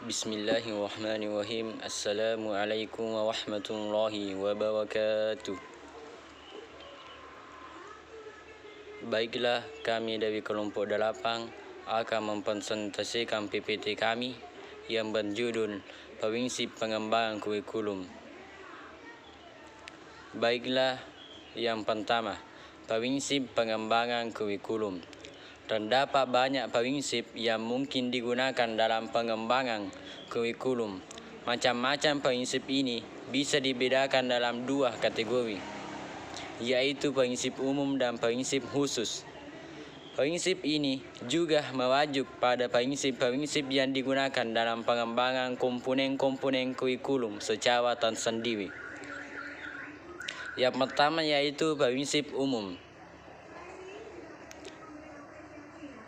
Bismillahirrahmanirrahim. Assalamualaikum warahmatullahi wabarakatuh. Baiklah, kami dari kelompok 8 akan mempresentasikan PPT kami yang berjudul Prinsip Pengembangan Kurikulum. Baiklah, yang pertama, prinsip pengembangan kurikulum. Terdapat banyak prinsip yang mungkin digunakan dalam pengembangan kurikulum. Macam-macam prinsip ini bisa dibedakan dalam dua kategori, yaitu prinsip umum dan prinsip khusus. Prinsip ini juga merujuk pada prinsip-prinsip yang digunakan dalam pengembangan komponen-komponen kurikulum secara tersendiri. Yang pertama yaitu prinsip umum.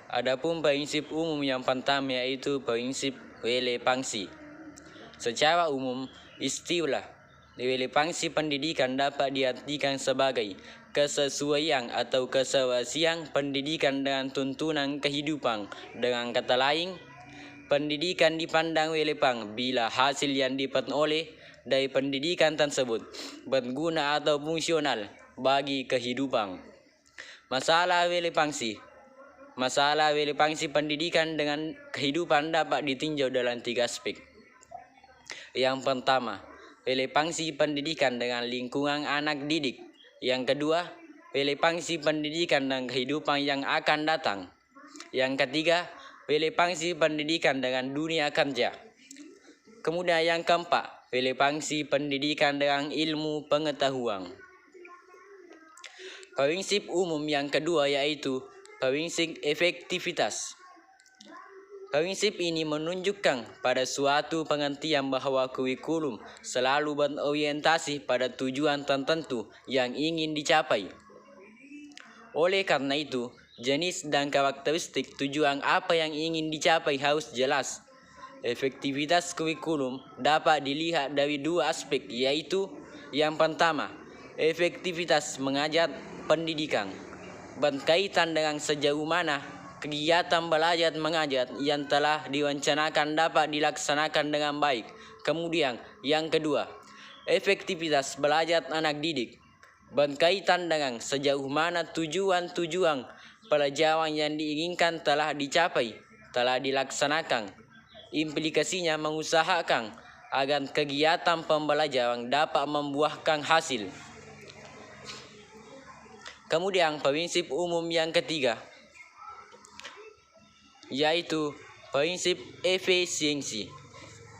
Adapun prinsip umum yang pertama yaitu prinsip relevansi. Secara umum, istilah relevansi pendidikan dapat diartikan sebagai kesesuaian atau keserasian pendidikan dengan tuntunan kehidupan. Dengan kata lain, pendidikan dipandang relevan bila hasil yang diperoleh dari pendidikan tersebut berguna atau fungsional bagi kehidupan. Masalah relevansi pendidikan dengan kehidupan dapat ditinjau dalam 3 aspek. Yang pertama, relevansi pendidikan dengan lingkungan anak didik. Yang kedua, relevansi pendidikan dengan kehidupan yang akan datang. Yang ketiga, relevansi pendidikan dengan dunia kerja. Kemudian yang keempat, relevansi pendidikan dengan ilmu pengetahuan. Prinsip umum yang kedua yaitu prinsip efektivitas. Prinsip ini menunjukkan pada suatu pengertian bahwa kurikulum selalu berorientasi pada tujuan tertentu yang ingin dicapai. Oleh karena itu, jenis dan karakteristik tujuan apa yang ingin dicapai harus jelas. Efektivitas kurikulum dapat dilihat dari 2 aspek, yaitu yang pertama, efektivitas mengajar pendidikan. Berkaitan dengan sejauh mana kegiatan belajar mengajar yang telah direncanakan dapat dilaksanakan dengan baik. Kemudian yang kedua, efektivitas belajar anak didik. Berkaitan dengan sejauh mana tujuan-tujuan pelajaran yang diinginkan telah dicapai, telah dilaksanakan. Implikasinya mengusahakan agar kegiatan pembelajaran dapat membuahkan hasil. Kemudian prinsip umum yang ketiga yaitu prinsip efisiensi.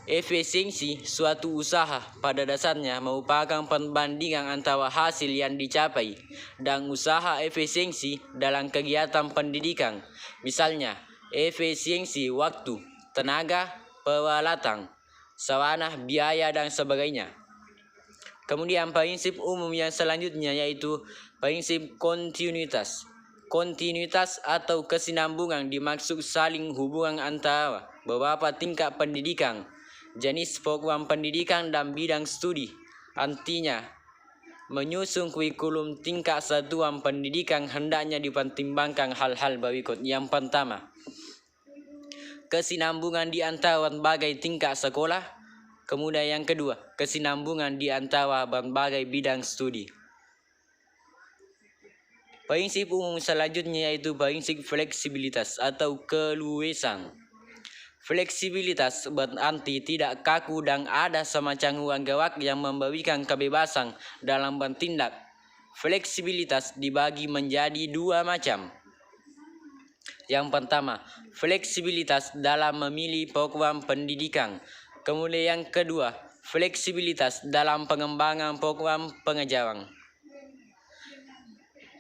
Efisiensi suatu usaha pada dasarnya merupakan perbandingan antara hasil yang dicapai dan usaha efisiensi dalam kegiatan pendidikan. Misalnya, efisiensi waktu, tenaga, peralatan, sarana, biaya, dan sebagainya. Kemudian prinsip umum yang selanjutnya yaitu prinsip kontinuitas. Kontinuitas atau kesinambungan dimaksud saling hubungan antara beberapa tingkat pendidikan, jenis program pendidikan, dan bidang studi. Artinya, menyusun kurikulum tingkat satuan pendidikan hendaknya dipertimbangkan hal-hal berikut. Yang pertama, kesinambungan di antara berbagai tingkat sekolah. Kemudian yang kedua, kesinambungan di antara berbagai bidang studi. Prinsip umum selanjutnya yaitu prinsip fleksibilitas atau keluasan. Fleksibilitas berarti tidak kaku dan ada semacam ruang gerak yang memberikan kebebasan dalam bertindak. Fleksibilitas dibagi menjadi 2 macam. Yang pertama, fleksibilitas dalam memilih program pendidikan. Kemudian yang kedua, fleksibilitas dalam pengembangan program pengajaran.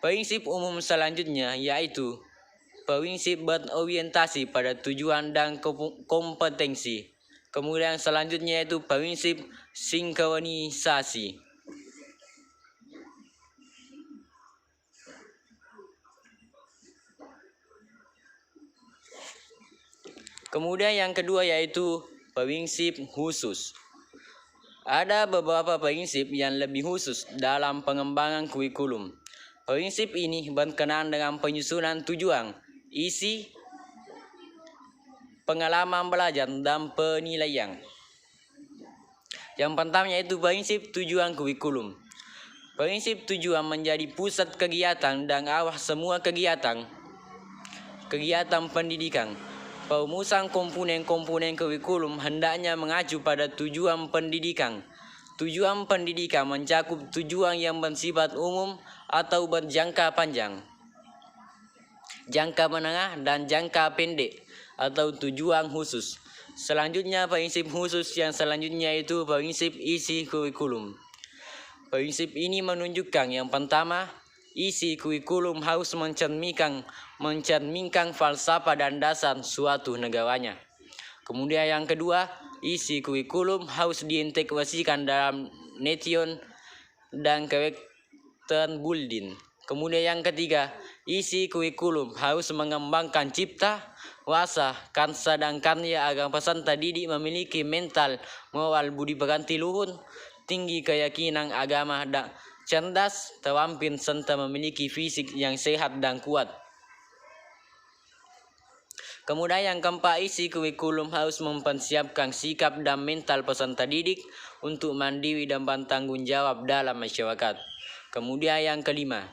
Prinsip umum selanjutnya yaitu prinsip berorientasi pada tujuan dan kompetensi. Kemudian selanjutnya yaitu prinsip sinkronisasi. Kemudian yang kedua yaitu prinsip khusus. Ada beberapa prinsip yang lebih khusus dalam pengembangan kurikulum. Prinsip ini berkenaan dengan penyusunan tujuan, isi, pengalaman belajar, dan penilaian. Yang pertama yaitu prinsip tujuan kurikulum. Prinsip tujuan menjadi pusat kegiatan dan arah semua kegiatan pendidikan. Perumusan komponen-komponen kurikulum hendaknya mengacu pada tujuan pendidikan. Tujuan pendidikan mencakup tujuan yang bersifat umum atau berjangka panjang, jangka menengah, dan jangka pendek atau tujuan khusus. Selanjutnya prinsip khusus yang selanjutnya itu prinsip isi kurikulum. Prinsip ini menunjukkan yang pertama, isi kurikulum harus mencerminkan falsafah dan dasar suatu negaranya. Kemudian yang kedua, isi kurikulum harus diintegrasikan dalam nation dan karakter building. Kemudian yang ketiga, isi kurikulum harus mengembangkan cipta, rasa, kansa, dan karya agar peserta didik memiliki mental, moral, budi pekerti luhur, tinggi keyakinan agama, dan cerdas, terampil, serta memiliki fisik yang sehat dan kuat. Kemudian yang keempat, isi kurikulum harus mempersiapkan sikap dan mental peserta didik untuk mandiri dan bertanggung jawab dalam masyarakat. Kemudian yang kelima,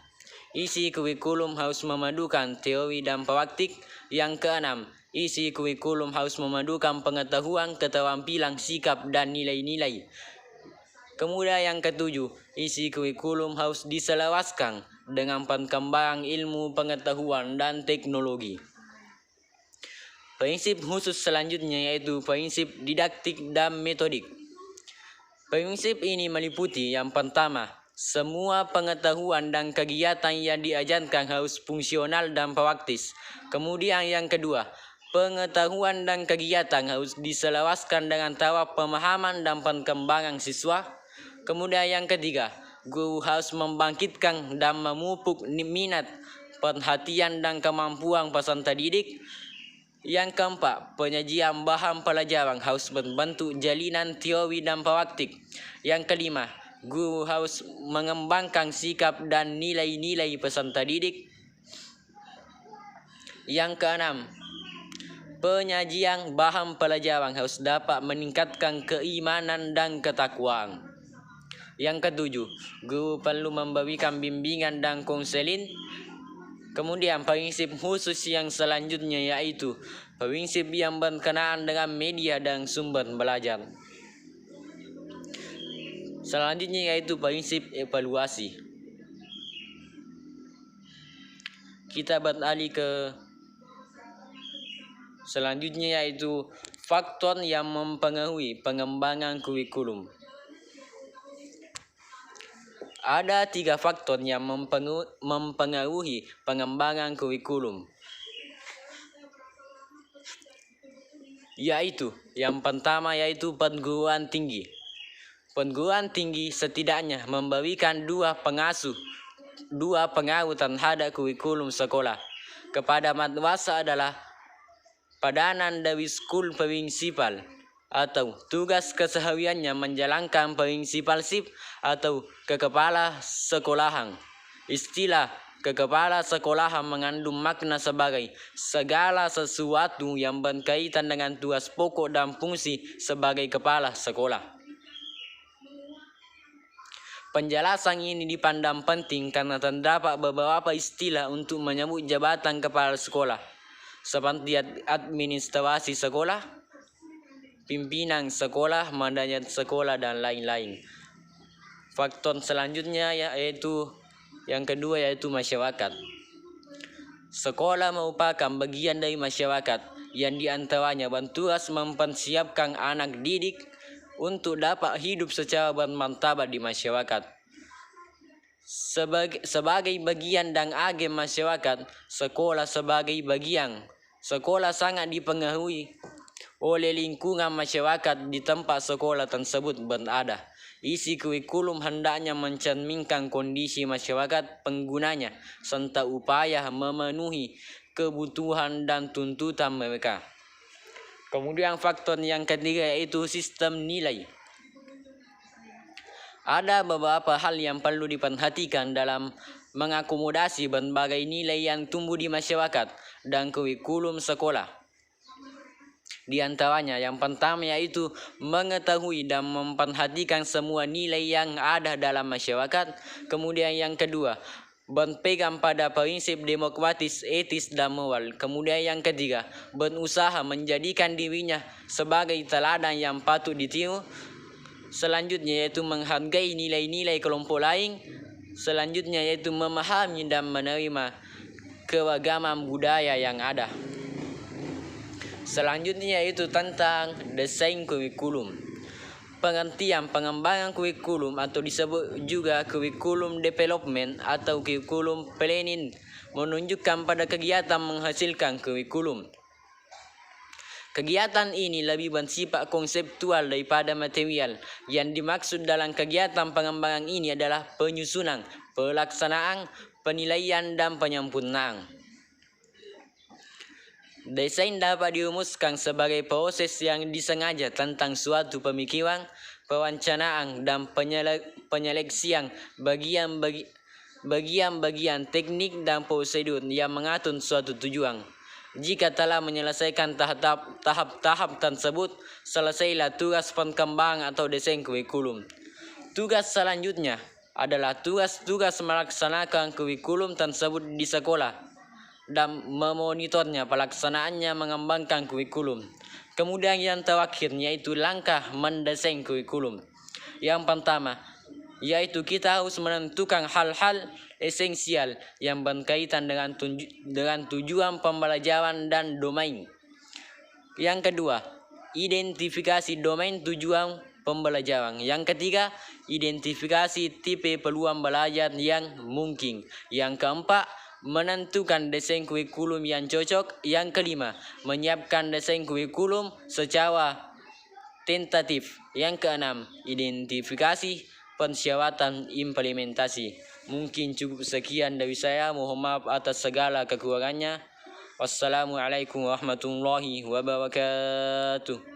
isi kurikulum harus memadukan teori dan praktik. Yang keenam, isi kurikulum harus memadukan pengetahuan, keterampilan, sikap, dan nilai-nilai. Kemudian yang ketujuh, isi kurikulum harus diselaraskan dengan perkembangan ilmu, pengetahuan, dan teknologi. Prinsip khusus selanjutnya yaitu prinsip didaktik dan metodik. Prinsip ini meliputi yang pertama, semua pengetahuan dan kegiatan yang diajarkan harus fungsional dan praktis. Kemudian yang kedua, pengetahuan dan kegiatan harus diselaraskan dengan taraf pemahaman dan perkembangan siswa. Kemudian yang ketiga, guru harus membangkitkan dan memupuk minat, perhatian, dan kemampuan peserta didik. Yang keempat, penyajian bahan pelajaran harus berbentuk jalinan teori dan praktik. Yang kelima, guru harus mengembangkan sikap dan nilai-nilai peserta didik. Yang keenam, penyajian bahan pelajaran harus dapat meningkatkan keimanan dan ketakwaan. Yang ketujuh, guru perlu memberikan bimbingan dan konseling. Kemudian prinsip khusus yang selanjutnya yaitu prinsip yang berkenaan dengan media dan sumber belajar. Selanjutnya yaitu prinsip evaluasi. Kita beralih ke selanjutnya yaitu faktor yang mempengaruhi pengembangan kurikulum. Ada 3 faktor yang mempengaruhi pengembangan kurikulum, yaitu yang pertama yaitu perguruan tinggi. Perguruan tinggi setidaknya memberikan dua pengaruh terhadap kurikulum sekolah. Kepada madrasah adalah padanan dari skul prinsipal atau tugas kesehariannya menjalankan prinsipalship atau kekepala sekolahan. Istilah kekepala sekolahan mengandung makna sebagai segala sesuatu yang berkaitan dengan tugas pokok dan fungsi sebagai kepala sekolah. Penjelasan ini dipandang penting karena terdapat beberapa istilah untuk menyebut jabatan kepala sekolah, seperti administrasi sekolah, pimpinan sekolah, manajer sekolah, dan lain-lain. Faktor selanjutnya yaitu yang kedua yaitu masyarakat. Sekolah merupakan bagian dari masyarakat yang diantaranya bertugas mempersiapkan anak didik untuk dapat hidup secara bermartabat di masyarakat. Sebagai bagian dan agen masyarakat, sekolah sangat dipengaruhi oleh lingkungan masyarakat di tempat sekolah tersebut berada. Isi kurikulum hendaknya mencerminkan kondisi masyarakat penggunanya serta upaya memenuhi kebutuhan dan tuntutan mereka. Kemudian faktor yang ketiga yaitu sistem nilai. Ada beberapa hal yang perlu diperhatikan dalam mengakomodasi berbagai nilai yang tumbuh di masyarakat dan kurikulum sekolah. Di antaranya yang pertama yaitu mengetahui dan memperhatikan semua nilai yang ada dalam masyarakat. Kemudian yang kedua, berpegang pada prinsip demokratis, etis, dan moral. Kemudian yang ketiga, berusaha menjadikan dirinya sebagai teladan yang patut ditiru. Selanjutnya yaitu menghargai nilai-nilai kelompok lain. Selanjutnya yaitu memahami dan menerima keragaman budaya yang ada. Selanjutnya yaitu tentang desain kurikulum. Pengertian pengembangan kurikulum atau disebut juga kurikulum development atau kurikulum planning menunjukkan pada kegiatan menghasilkan kurikulum. Kegiatan ini lebih bersifat konseptual daripada material. Yang dimaksud dalam kegiatan pengembangan ini adalah penyusunan, pelaksanaan, penilaian, dan penyempurnaan. Desain dapat dirumuskan sebagai proses yang disengaja tentang suatu pemikiran, perencanaan, dan penyeleksian bagian-bagian teknik dan prosedur yang mengatur suatu tujuan. Jika telah menyelesaikan tahap-tahap tersebut, selesailah tugas perkembangan atau desain kurikulum. Tugas selanjutnya adalah tugas-tugas melaksanakan kurikulum tersebut di sekolah dan memonitornya pelaksanaannya mengembangkan kurikulum. Kemudian yang terakhir yaitu langkah mendesain kurikulum. Yang pertama yaitu kita harus menentukan hal-hal esensial yang berkaitan dengan tujuan pembelajaran dan domain. Yang kedua, identifikasi domain tujuan pembelajaran. Yang ketiga, identifikasi tipe peluang belajar yang mungkin. Yang keempat, menentukan desain kurikulum yang cocok. Yang kelima, menyiapkan desain kurikulum secara tentatif. Yang keenam, identifikasi persyaratan implementasi. Mungkin cukup sekian dari saya. Mohon maaf atas segala kekurangannya. Wassalamualaikum warahmatullahi wabarakatuh.